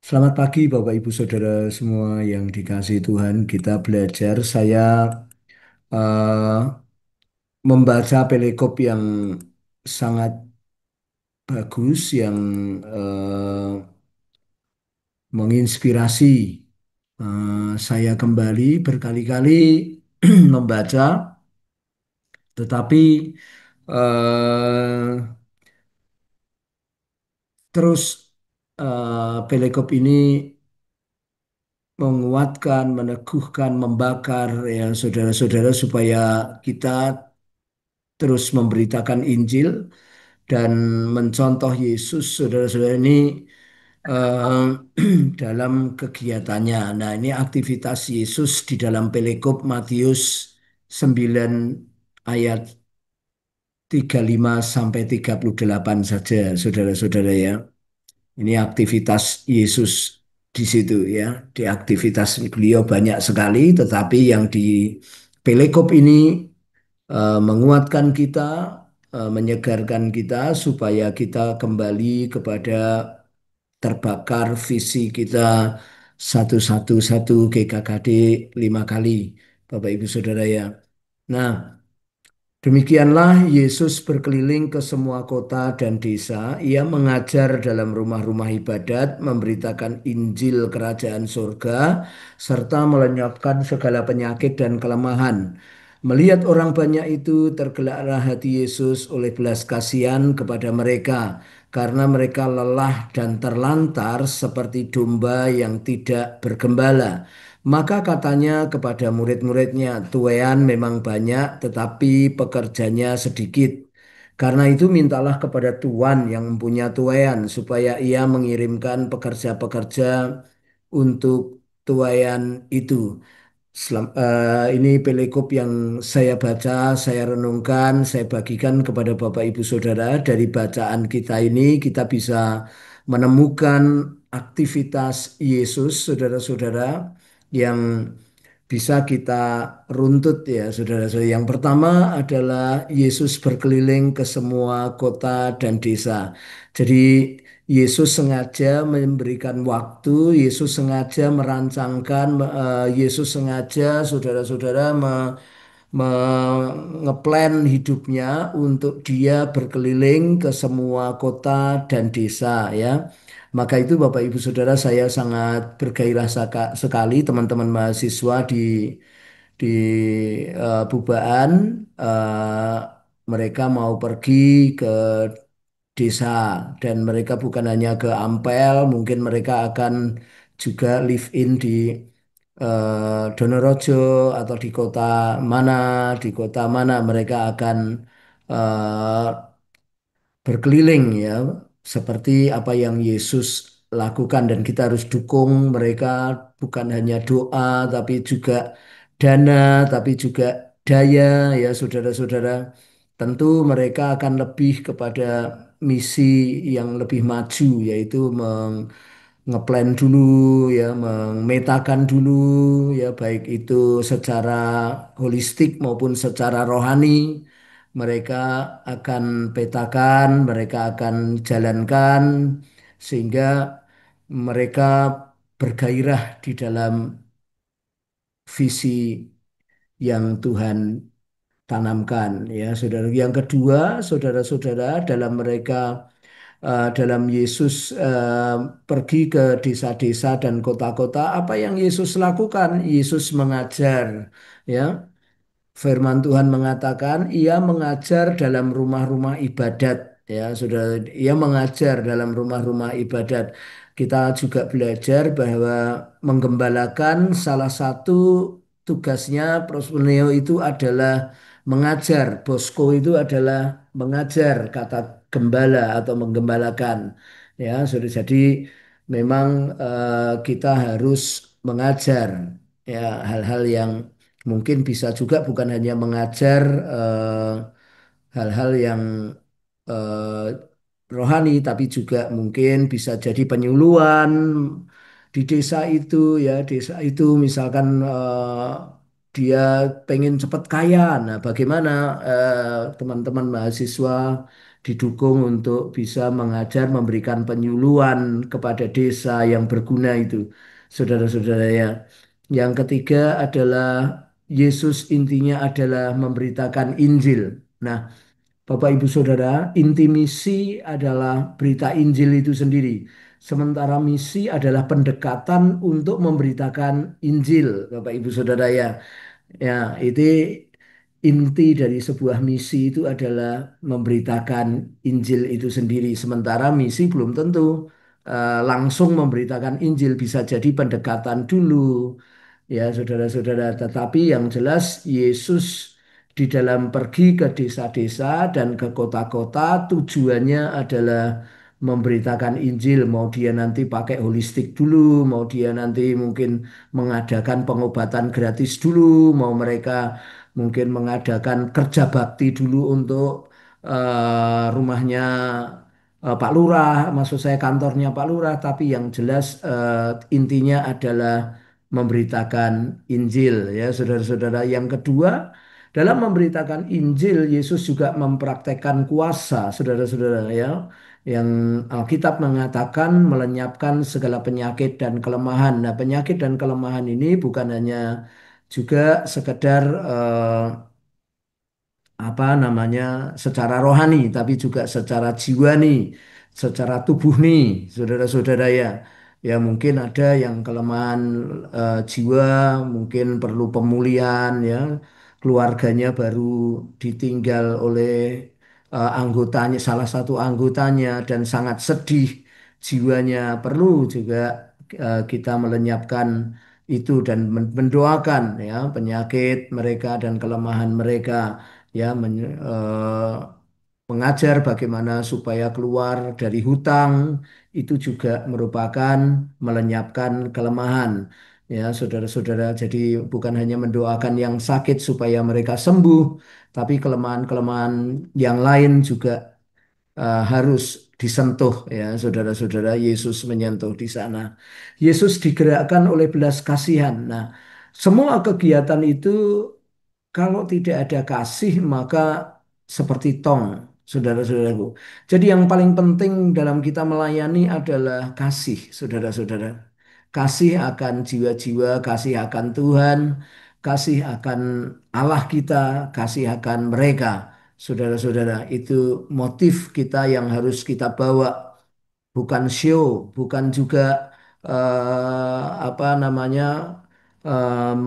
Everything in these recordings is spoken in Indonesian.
Selamat pagi Bapak Ibu Saudara semua yang dikasihi Tuhan. Kita belajar, saya eh, membaca perikop yang sangat bagus, yang menginspirasi. Saya kembali berkali-kali membaca, tetapi eh, terus perikop ini menguatkan, meneguhkan, membakar ya saudara-saudara supaya kita terus memberitakan Injil dan mencontoh Yesus saudara-saudara ini eh, dalam kegiatannya. Nah, ini aktivitas Yesus di dalam Perikop Matius 9 ayat 35 sampai 38 saja saudara-saudara ya. Ini aktivitas Yesus di situ ya. Di aktivitas beliau banyak sekali, tetapi yang di Perikop ini menguatkan kita, menyegarkan kita supaya kita kembali kepada terbakar visi kita satu GKKD 5 kali, Bapak Ibu Saudara ya. Nah, demikianlah Yesus berkeliling ke semua kota dan desa. Ia mengajar dalam rumah-rumah ibadat, memberitakan Injil Kerajaan Surga, serta melenyapkan segala penyakit dan kelemahan. Melihat orang banyak itu, tergeraklah hati Yesus oleh belas kasihan kepada mereka, karena mereka lelah dan terlantar seperti domba yang tidak bergembala. Maka katanya kepada murid-muridnya, tuaian memang banyak, tetapi pekerjanya sedikit. Karena itu mintalah kepada Tuan yang mempunyai tuaian, supaya ia mengirimkan pekerja-pekerja untuk tuaian itu. Ini pelekop yang saya baca, saya renungkan, saya bagikan kepada Bapak Ibu Saudara. Dari bacaan kita ini kita bisa menemukan aktivitas Yesus, saudara-saudara, yang bisa kita runtut ya saudara-saudara. Yang pertama adalah Yesus berkeliling ke semua kota dan desa. Jadi Yesus sengaja memberikan waktu, Yesus sengaja merancangkan, Yesus sengaja saudara-saudara ngeplan hidupnya untuk dia berkeliling ke semua kota dan desa ya. Maka itu Bapak Ibu Saudara saya sangat bergairah sekali teman-teman mahasiswa di Bubaan, eh, mereka mau pergi ke desa dan mereka bukan hanya ke Ampel, mungkin mereka akan juga live in di Donorojo atau di kota mana mereka akan eh, berkeliling ya, seperti apa yang Yesus lakukan dan kita harus dukung mereka bukan hanya doa tapi juga dana tapi juga daya ya saudara-saudara. Tentu mereka akan lebih kepada misi yang lebih maju yaitu ngeplan dulu ya, memetakan dulu ya, baik itu secara holistik maupun secara rohani. Mereka akan petakan, mereka akan jalankan sehingga mereka bergairah di dalam visi yang Tuhan tanamkan ya saudara. Yang kedua, saudara-saudara, dalam Yesus pergi ke desa-desa dan kota-kota, apa yang Yesus lakukan? Yesus mengajar, ya. Firman Tuhan mengatakan, ia mengajar dalam rumah-rumah ibadat, ya, sudah. Ia mengajar dalam rumah-rumah ibadat. Kita juga belajar bahwa menggembalakan salah satu tugasnya proskuneo itu adalah mengajar. Bosko itu adalah mengajar, kata gembala atau menggembalakan. Ya, sudah jadi memang kita harus mengajar ya hal-hal yang mungkin bisa juga bukan hanya mengajar hal-hal yang eh, rohani, tapi juga mungkin bisa jadi penyuluhan di desa itu ya, desa itu misalkan dia pengen cepat kaya. Nah, bagaimana teman-teman mahasiswa didukung untuk bisa mengajar, memberikan penyuluhan kepada desa yang berguna itu, saudara-saudara ya. Yang ketiga adalah Yesus intinya adalah memberitakan Injil. Nah, Bapak Ibu Saudara, inti misi adalah berita Injil itu sendiri. Sementara misi adalah pendekatan untuk memberitakan Injil, Bapak Ibu Saudara ya. Ya, itu inti dari sebuah misi itu adalah memberitakan Injil itu sendiri. Sementara misi belum tentu langsung memberitakan Injil, bisa jadi pendekatan dulu. Ya, saudara-saudara, tetapi yang jelas Yesus di dalam pergi ke desa-desa dan ke kota-kota tujuannya adalah memberitakan Injil. Mau dia nanti pakai holistik dulu, mau dia nanti mungkin mengadakan pengobatan gratis dulu, mau mereka mungkin mengadakan kerja bakti dulu untuk rumahnya Pak Lurah, maksud saya kantornya Pak Lurah, tapi yang jelas intinya adalah memberitakan Injil ya saudara-saudara. Yang kedua, dalam memberitakan Injil Yesus juga mempraktekkan kuasa saudara-saudara ya. Yang Alkitab mengatakan melenyapkan segala penyakit dan kelemahan. Nah, penyakit dan kelemahan ini bukan hanya juga sekedar apa namanya secara rohani tapi juga secara jiwa nih, secara tubuh nih, saudara-saudara ya. Ya mungkin ada yang kelemahan jiwa, mungkin perlu pemulihan ya. Keluarganya baru ditinggal oleh anggotanya, salah satu anggotanya dan sangat sedih jiwanya. Perlu juga kita melenyapkan itu dan mendoakan ya penyakit mereka dan kelemahan mereka ya mengajar bagaimana supaya keluar dari hutang itu juga merupakan melenyapkan kelemahan ya saudara-saudara. Jadi bukan hanya mendoakan yang sakit supaya mereka sembuh, tapi kelemahan-kelemahan yang lain juga harus disentuh ya saudara-saudara. Yesus menyentuh di sana. Yesus digerakkan oleh belas kasihan. Nah, semua kegiatan itu kalau tidak ada kasih maka seperti tong, saudara-saudaraku. Jadi yang paling penting dalam kita melayani adalah kasih, saudara-saudara. Kasih akan jiwa-jiwa, kasih akan Tuhan, kasih akan Allah kita, kasih akan mereka. Saudara-saudara, itu motif kita yang harus kita bawa, bukan show, bukan juga apa namanya em,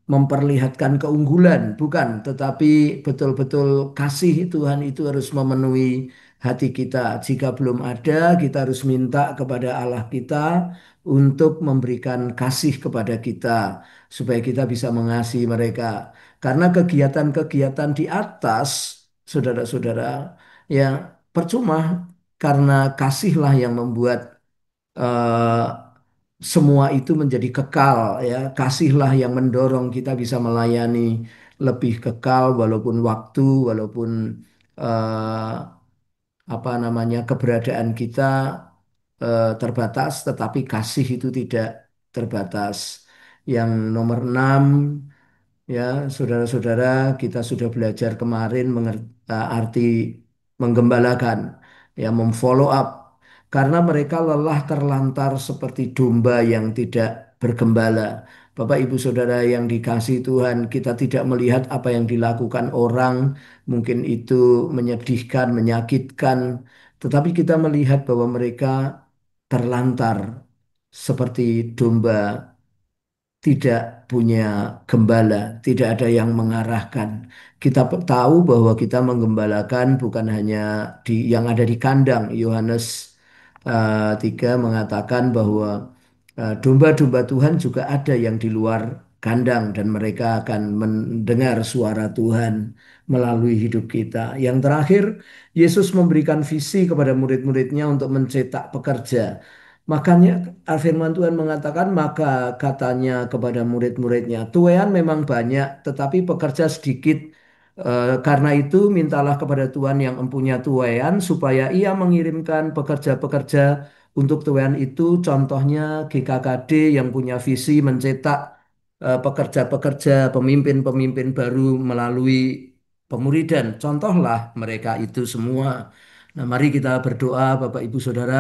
memperlihatkan keunggulan, bukan, tetapi betul-betul kasih Tuhan itu harus memenuhi hati kita. Jika belum ada, kita harus minta kepada Allah kita untuk memberikan kasih kepada kita, supaya kita bisa mengasihi mereka. Karena kegiatan-kegiatan di atas, saudara-saudara, ya percuma karena kasihlah yang membuat eh, semua itu menjadi kekal ya. Kasihlah yang mendorong kita bisa melayani lebih kekal walaupun waktu, walaupun eh, apa namanya keberadaan kita terbatas, tetapi kasih itu tidak terbatas. Yang nomor 6 ya, saudara-saudara, kita sudah belajar kemarin arti menggembalakan, ya, memfollow up. Karena mereka lelah terlantar seperti domba yang tidak bergembala. Bapak, Ibu, Saudara yang dikasihi Tuhan, kita tidak melihat apa yang dilakukan orang, mungkin itu menyedihkan, menyakitkan, tetapi kita melihat bahwa mereka terlantar seperti domba tidak punya gembala, tidak ada yang mengarahkan. Kita tahu bahwa kita menggembalakan bukan hanya di yang ada di kandang. Yohanes 3 mengatakan bahwa domba-domba Tuhan juga ada yang di luar kandang dan mereka akan mendengar suara Tuhan melalui hidup kita. Yang terakhir, Yesus memberikan visi kepada murid-muridnya untuk mencetak pekerja. Makanya firman Tuhan mengatakan, maka katanya kepada murid-muridnya, tuaian memang banyak, tetapi pekerja sedikit. Karena itu mintalah kepada Tuhan yang empunya tuaian, supaya ia mengirimkan pekerja-pekerja untuk tuaian itu. Contohnya GKKD yang punya visi mencetak pekerja-pekerja, pemimpin-pemimpin baru melalui pemuridan. Contohlah mereka itu semua. Nah, mari kita berdoa, Bapak Ibu Saudara,